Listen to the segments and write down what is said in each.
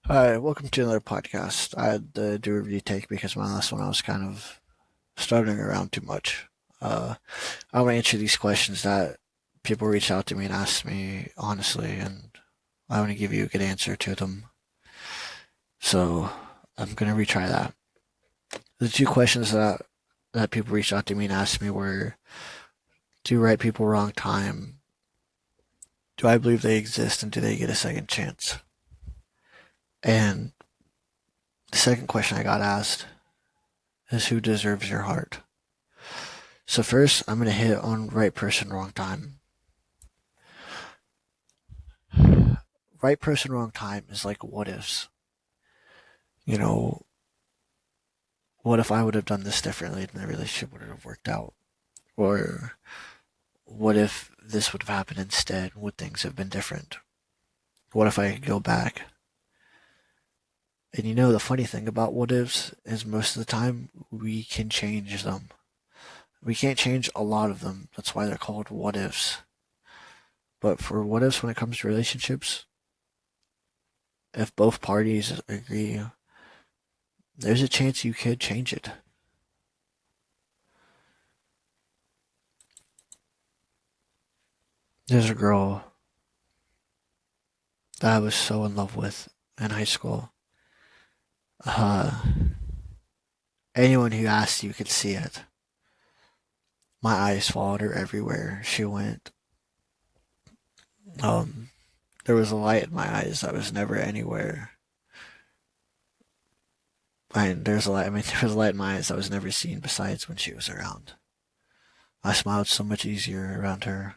Hi, welcome to another podcast. I had to do a retake because my last one I was kind of stuttering around too much. I want to answer these questions that people reach out to me and ask me honestly, and I want to give you a good answer to them. So I'm gonna retry that. The two questions that people reached out to me and asked me were: Do right people wrong time? Do I believe they exist, and do they get a second chance? And the second question I got asked is: Who deserves your heart? So first, I'm gonna hit on right person, wrong time. Right person, wrong time is like what ifs. You know, what if I would have done this differently and the relationship would have worked out? Or what if this would have happened instead? Would things have been different? What if I could go back? And the funny thing about what ifs is most of the time we can change them. We can't change a lot of them. That's why they're called what ifs. But for what ifs when it comes to relationships, if both parties agree, there's a chance you could change it. There's a girl that I was so in love with in high school. Uh, Anyone who asked you could see it. My eyes followed her everywhere she went. Um, there was a light in my eyes that was never anywhere. And there's a light. I mean, there was a light in my eyes that was never seen besides when she was around. I smiled so much easier around her.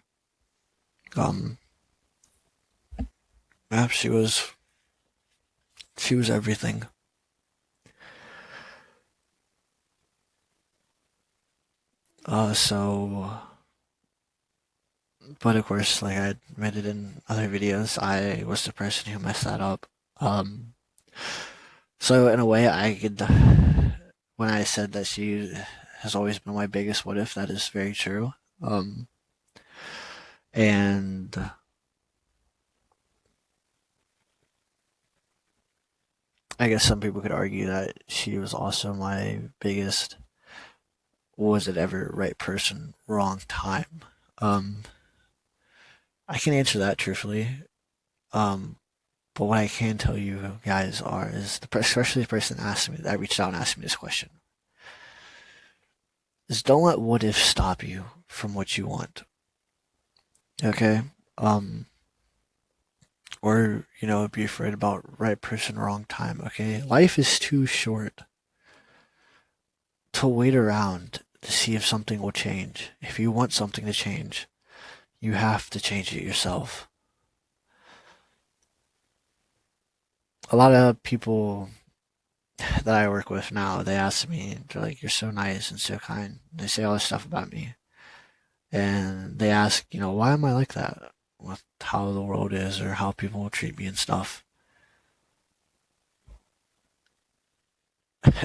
Um, yeah, she was everything. So, but of course, like I admitted in other videos, I was the person who messed that up. Um, so in a way, when I said that she has always been my biggest what if, that is very true. Um, and I guess some people could argue that she was also my biggest was it ever right person, wrong time. Um, I can answer that truthfully. Um, but what I can tell you guys is especially the person that reached out and asked me this question is don't let what if stop you from what you want. Okay. Um, or be afraid about right person, wrong time. Okay, life is too short to wait around to see if something will change. If you want something to change, you have to change it yourself. A lot of people that I work with now, they ask me, they're like, "You're so nice and so kind." They say all this stuff about me, and they ask, why am I like that with how the world is or how people treat me and stuff.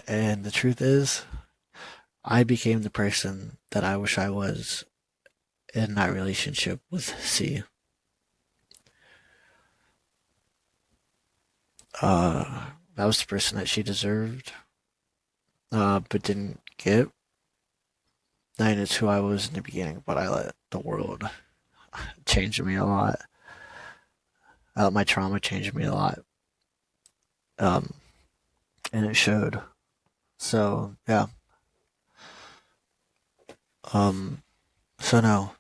And the truth is, I became the person that I wish I was in that relationship with C. That was the person that she deserved, but didn't get. And it's who I was in the beginning, but I let the world change me a lot. I let my trauma change me a lot, um, and it showed. So yeah, um, so no,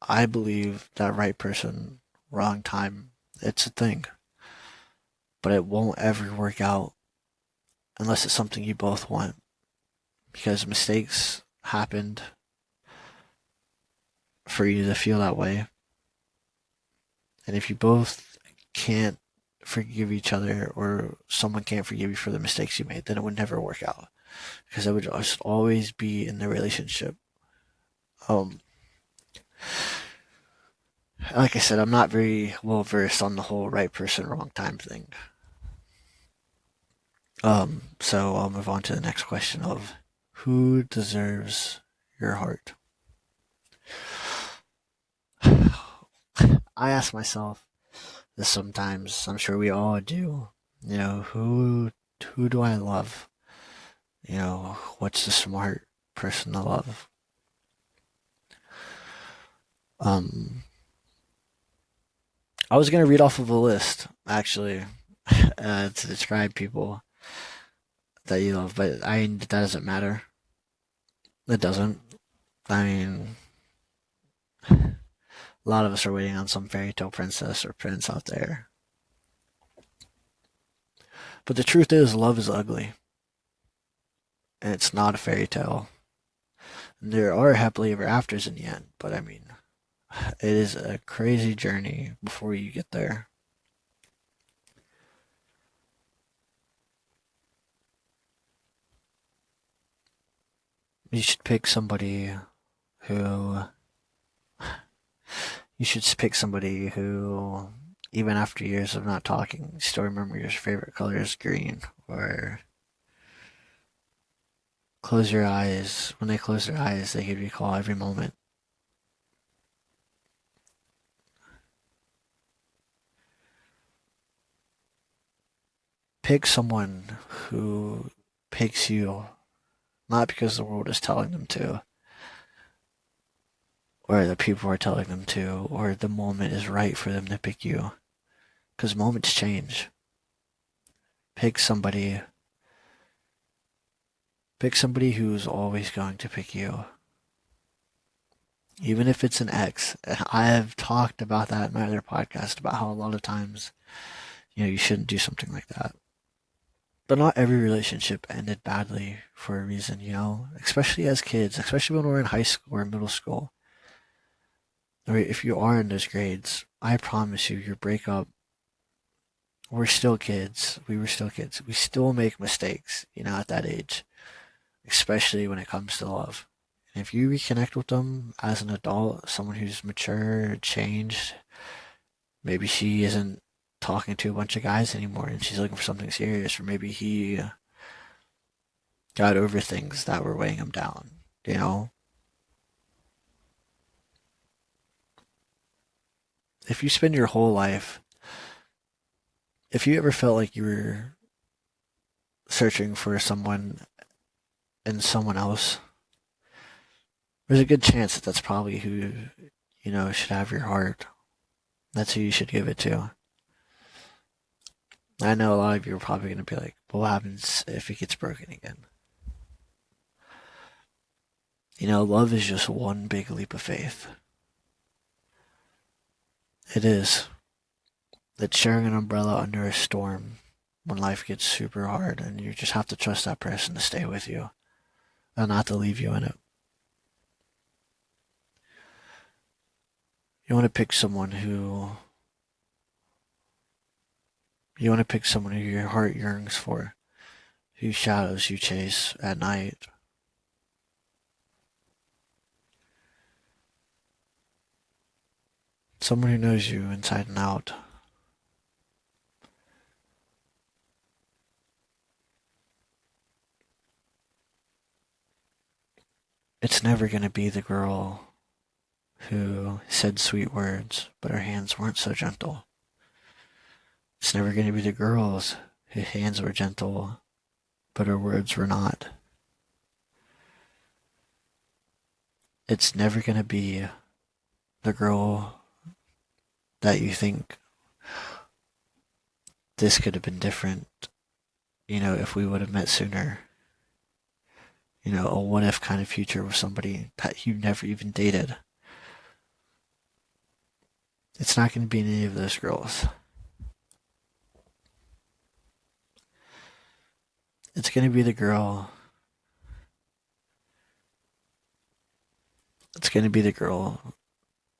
I believe that right person, wrong time. It's a thing, but it won't ever work out unless it's something you both want because mistakes happened for you to feel that way. And if you both can't forgive each other or someone can't forgive you for the mistakes you made, then it would never work out because it would just always be in the relationship. Um, like I said, I'm not very well versed on the whole right person, wrong time thing. So I'll move on to the next question of who deserves your heart? I ask myself Sometimes I'm sure we all do. Who do I love? What's the smart person to love? Um, I was gonna read off of a list actually to describe people that you love, but that doesn't matter. It doesn't. I mean, a lot of us are waiting on some fairy tale princess or prince out there. But the truth is, love is ugly, and it's not a fairy tale. And there are happily ever afters in the end, but I mean, it is a crazy journey before you get there. You should pick somebody who you should pick somebody who, even after years of not talking, you still remember your favorite color is green. Or close your eyes. When they close their eyes, they could recall every moment. Pick someone who picks you, not because the world is telling them to, or the people are telling them to, or the moment is right for them to pick you. Because moments change. Pick somebody. Pick somebody who's always going to pick you. Even if it's an ex. I have talked about that in my other podcast about how a lot of times, you shouldn't do something like that. But not every relationship ended badly for a reason, especially as kids, especially when we're in high school or middle school. Or if you are in those grades, I promise you, your breakup, we're still kids. We were still kids. We still make mistakes, at that age, especially when it comes to love. And if you reconnect with them as an adult, someone who's mature, changed, maybe she isn't talking to a bunch of guys anymore and she's looking for something serious, or maybe he got over things that were weighing him down, you know? If you spend your whole life, if you ever felt like you were searching for someone in someone else, there's a good chance that that's probably who, should have your heart. That's who you should give it to. I know a lot of you are probably going to be like, what happens if it gets broken again? Love is just one big leap of faith. It is. It's sharing an umbrella under a storm when life gets super hard, and you just have to trust that person to stay with you and not to leave you in it. You want to pick someone who your heart yearns for, whose shadows you chase at night. Someone who knows you inside and out. It's never going to be the girl who said sweet words, but her hands weren't so gentle. It's never going to be the girls whose hands were gentle, but her words were not. It's never going to be the girl that you think, this could have been different, if we would have met sooner. A what if kind of future with somebody that you never even dated. It's not going to be any of those girls. It's going to be the girl. It's going to be the girl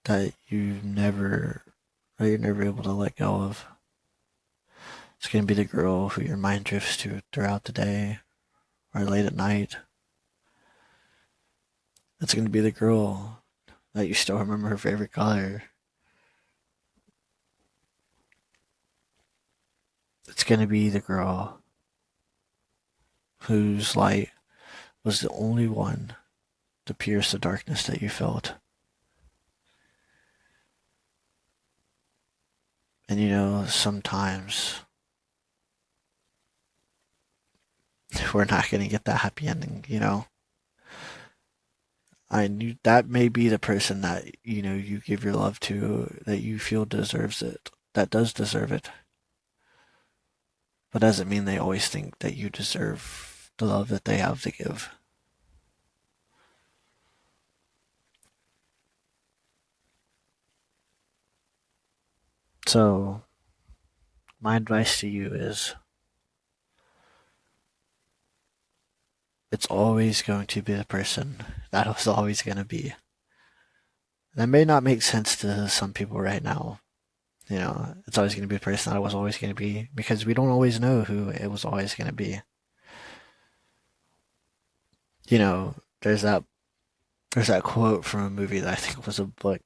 that you're never able to let go of. It's going to be the girl who your mind drifts to throughout the day or late at night. It's going to be the girl that you still remember her favorite color. It's going to be the girl whose light was the only one to pierce the darkness that you felt. And sometimes we're not going to get that happy ending. I knew that may be the person that, you give your love to that you feel deserves it, that does deserve it. But doesn't mean they always think that you deserve the love that they have to give. So, my advice to you is it's always going to be the person that was always going to be. That may not make sense to some people right now. It's always going to be the person that it was always going to be because we don't always know who it was always going to be. You know, there's that there's that quote from a movie that I think was a book.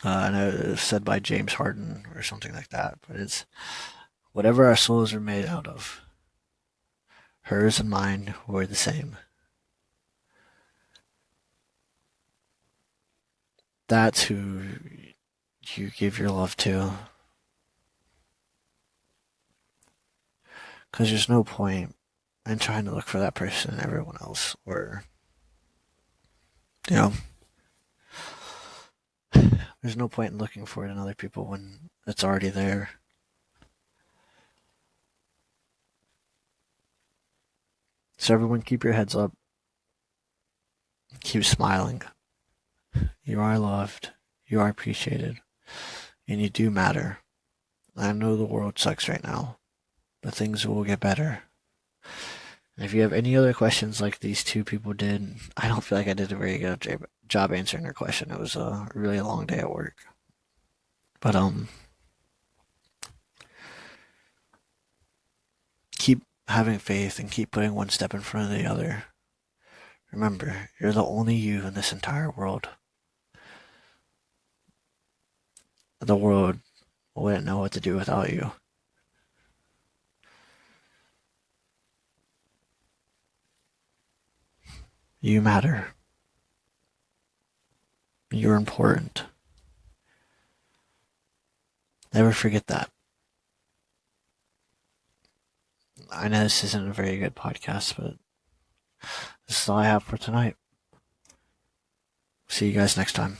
I know it was said by James Harden or something like that, but it's whatever our souls are made out of, hers and mine were the same. That's who you give your love to. Because there's no point in trying to look for that person in everyone else. Or, you know, there's no point in looking for it in other people when it's already there. So, everyone, keep your heads up. Keep smiling. You are loved. You are appreciated. And you do matter. I know the world sucks right now, but things will get better. And if you have any other questions like these two people did, I don't feel like I did a very good job answering their question. It was a really long day at work. But keep having faith and keep putting one step in front of the other. Remember, you're the only you in this entire world. The world wouldn't know what to do without you. You matter. You're important. Never forget that. I know this isn't a very good podcast, but this is all I have for tonight. See you guys next time.